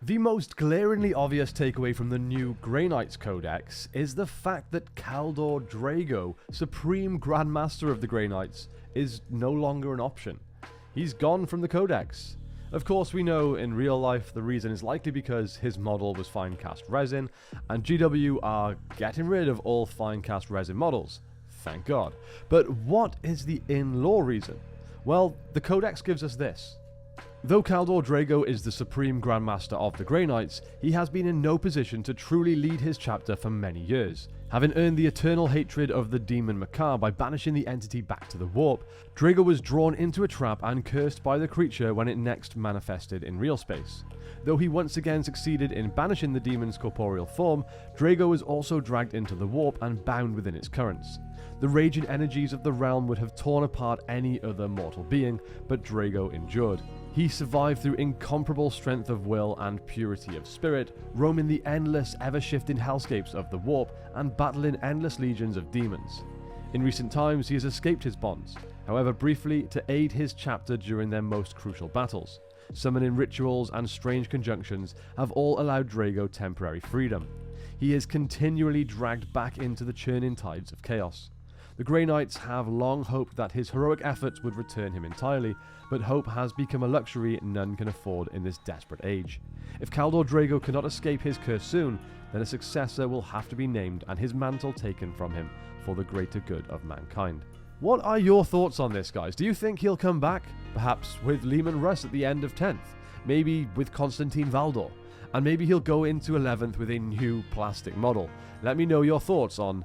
The most glaringly obvious takeaway from the new Grey Knights Codex is the fact that Kaldor Drago, Supreme Grandmaster of the Grey Knights, is no longer an option. He's gone from the Codex. Of course, we know in real life the reason is likely because his model was Finecast resin, and GW are getting rid of all Finecast resin models. Thank God. But what is the in-law reason? Well, the Codex gives us this. Though Kaldor Drago is the Supreme Grandmaster of the Grey Knights, he has been in no position to truly lead his chapter for many years. Having earned the eternal hatred of the Demon Makar by banishing the entity back to the Warp, Drago was drawn into a trap and cursed by the creature when it next manifested in real space. Though he once again succeeded in banishing the demon's corporeal form, Drago was also dragged into the Warp and bound within its currents. The raging energies of the realm would have torn apart any other mortal being, but Drago endured. He survived through incomparable strength of will and purity of spirit, roaming the endless, ever-shifting hellscapes of the Warp and battling endless legions of demons. In recent times, he has escaped his bonds, however briefly, to aid his chapter during their most crucial battles. Summoning rituals and strange conjunctions have all allowed Drago temporary freedom. He is continually dragged back into the churning tides of chaos. The Grey Knights have long hoped that his heroic efforts would return him entirely, but hope has become a luxury none can afford in this desperate age. If Kaldor Drago cannot escape his curse soon, then a successor will have to be named and his mantle taken from him for the greater good of mankind. What are your thoughts on this, guys? Do you think he'll come back? Perhaps with Leman Russ at the end of 10th? Maybe with Constantine Valdor? And maybe he'll go into 11th with a new plastic model? Let me know your thoughts on